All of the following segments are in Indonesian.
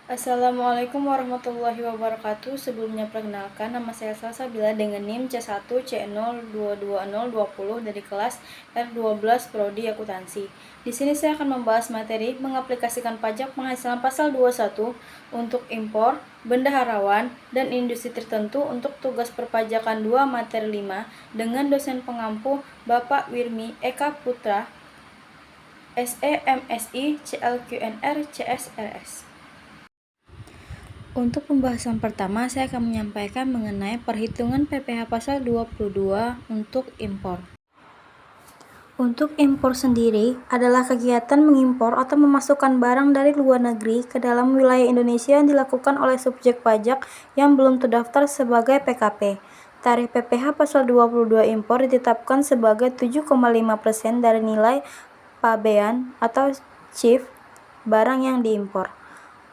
Assalamualaikum warahmatullahi wabarakatuh. Sebelumnya perkenalkan, nama saya Salsabila dengan NIM C1C022020 dari kelas R12 Prodi Akuntansi. Di sini saya akan membahas materi mengaplikasikan pajak penghasilan pasal 21 untuk impor, bendaharawan, dan industri tertentu untuk tugas perpajakan 2 materi 5 dengan dosen pengampu Bapak Wirmi Eka Putra, SEMSI CLQNR CSRS. Untuk pembahasan pertama, saya akan menyampaikan mengenai perhitungan PPh pasal 22 untuk impor. Untuk impor sendiri adalah kegiatan mengimpor atau memasukkan barang dari luar negeri ke dalam wilayah Indonesia yang dilakukan oleh subjek pajak yang belum terdaftar sebagai PKP. Tarif PPh pasal 22 impor ditetapkan sebagai 7,5% dari nilai pabean atau CIF barang yang diimpor.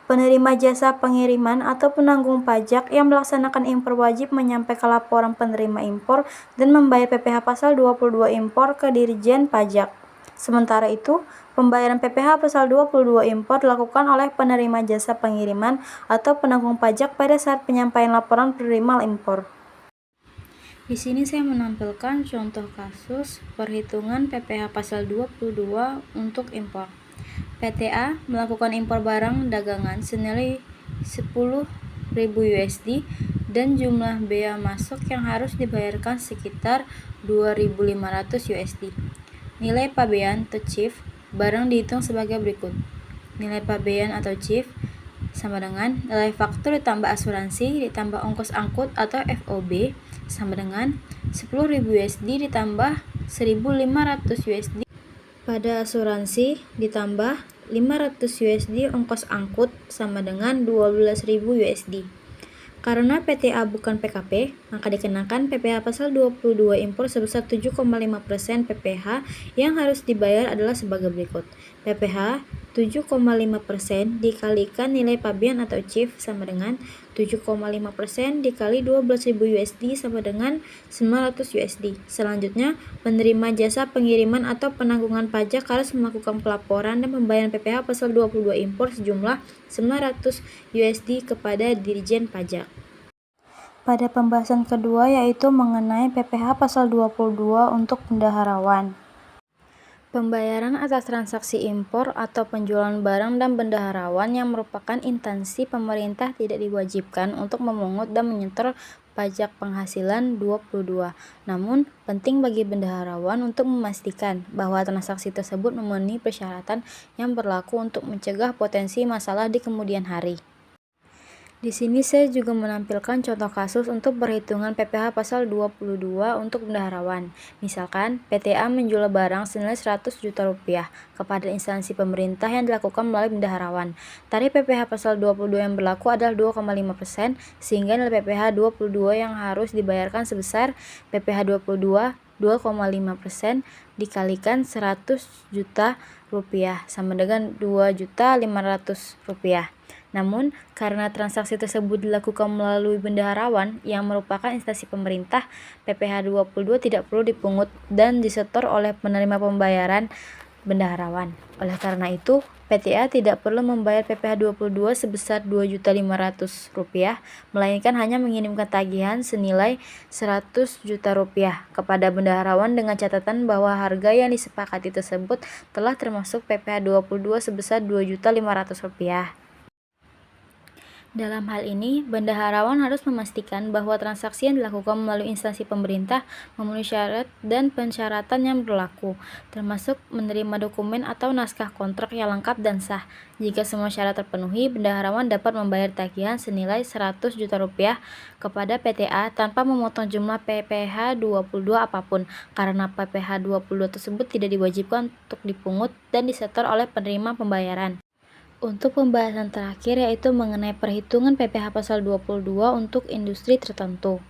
Penerima jasa pengiriman atau penanggung pajak yang melaksanakan impor wajib menyampaikan laporan penerima impor dan membayar PPh pasal 22 impor ke Dirjen Pajak. Sementara itu, pembayaran PPh pasal 22 impor dilakukan oleh penerima jasa pengiriman atau penanggung pajak pada saat penyampaian laporan penerima impor. Di sini saya menampilkan contoh kasus perhitungan PPh pasal 22 untuk impor. PTA melakukan impor barang dagangan senilai 10.000 USD dan jumlah bea masuk yang harus dibayarkan sekitar 2.500 USD. Nilai pabean atau CIF barang dihitung sebagai berikut. Nilai pabean atau CIF sama dengan nilai faktur ditambah asuransi ditambah ongkos angkut atau FOB sama dengan 10.000 USD ditambah 1.500 USD pada asuransi ditambah 500 USD ongkos angkut sama dengan 12.000 USD. Karena PTA bukan PKP, maka dikenakan PPh pasal 22 impor sebesar 7,5% PPh yang harus dibayar adalah sebagai berikut. PPh 7,5% dikalikan nilai pabean atau CIF sama dengan 7,5% dikali 12.000 USD sama dengan 900 USD. Selanjutnya, penerima jasa pengiriman atau penanggungan pajak harus melakukan pelaporan dan pembayaran PPh pasal 22 impor sejumlah 900 USD kepada Dirjen Pajak. Pada pembahasan kedua yaitu mengenai PPh pasal 22 untuk bendaharawan. Pembayaran atas transaksi impor atau penjualan barang dan bendaharawan yang merupakan instansi pemerintah tidak diwajibkan untuk memungut dan menyetor pajak penghasilan 22. Namun, penting bagi bendaharawan untuk memastikan bahwa transaksi tersebut memenuhi persyaratan yang berlaku untuk mencegah potensi masalah di kemudian hari. Di sini saya juga menampilkan contoh kasus untuk perhitungan PPh pasal 22 untuk bendaharawan. Misalkan, PTA menjual barang senilai 100 juta rupiah kepada instansi pemerintah yang dilakukan melalui bendaharawan. Tarif PPh pasal 22 yang berlaku adalah 2,5%, sehingga nilai PPh 22 yang harus dibayarkan sebesar PPh 22 2,5% dikalikan 100 juta rupiah sama dengan 2.500.000 rupiah. Namun, karena transaksi tersebut dilakukan melalui bendaharawan yang merupakan instansi pemerintah, PPh 22 tidak perlu dipungut dan disetor oleh penerima pembayaran bendaharawan. Oleh karena itu, PTA tidak perlu membayar PPh 22 sebesar 2.500.000 rupiah, melainkan hanya mengirimkan tagihan senilai 100 juta rupiah kepada bendaharawan dengan catatan bahwa harga yang disepakati tersebut telah termasuk PPh 22 sebesar 2.500.000 rupiah. Dalam hal ini, bendaharawan harus memastikan bahwa transaksi yang dilakukan melalui instansi pemerintah memenuhi syarat dan persyaratan yang berlaku, termasuk menerima dokumen atau naskah kontrak yang lengkap dan sah. Jika semua syarat terpenuhi, bendaharawan dapat membayar tagihan senilai 100 juta rupiah kepada PTA tanpa memotong jumlah PPh 22 apapun, karena PPh 22 tersebut tidak diwajibkan untuk dipungut dan disetor oleh penerima pembayaran. Untuk pembahasan terakhir yaitu mengenai perhitungan PPh pasal 22 untuk industri tertentu.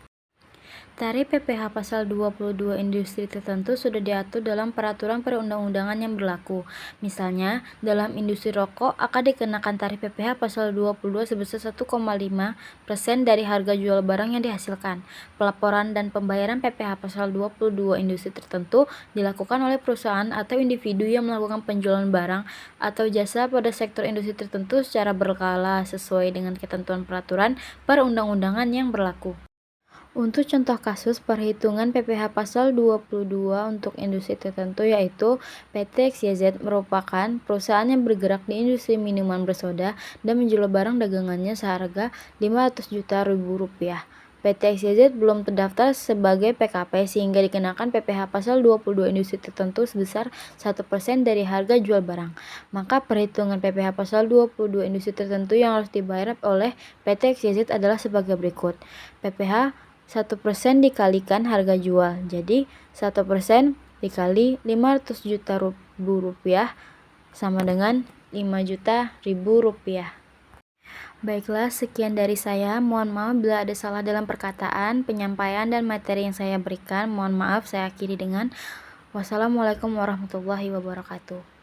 Tarif PPh Pasal 22 industri tertentu sudah diatur dalam peraturan perundang-undangan yang berlaku. Misalnya, dalam industri rokok akan dikenakan tarif PPh Pasal 22 sebesar 1,5% dari harga jual barang yang dihasilkan. Pelaporan dan pembayaran PPh Pasal 22 industri tertentu dilakukan oleh perusahaan atau individu yang melakukan penjualan barang atau jasa pada sektor industri tertentu secara berkala sesuai dengan ketentuan peraturan perundang-undangan yang berlaku. Untuk contoh kasus perhitungan PPh Pasal 22 untuk industri tertentu yaitu PT XYZ merupakan perusahaan yang bergerak di industri minuman bersoda dan menjual barang dagangannya seharga Rp500 juta. PT XYZ belum terdaftar sebagai PKP sehingga dikenakan PPh Pasal 22 industri tertentu sebesar 1% dari harga jual barang. Maka perhitungan PPh Pasal 22 industri tertentu yang harus dibayar oleh PT XYZ adalah sebagai berikut. PPh 1% dikalikan harga jual, jadi 1% dikali Rp500 juta sama dengan Rp5.000.000. Baiklah, sekian dari saya. Mohon maaf bila ada salah dalam perkataan, penyampaian, dan materi yang saya berikan. Mohon maaf, saya akhiri dengan wassalamualaikum warahmatullahi wabarakatuh.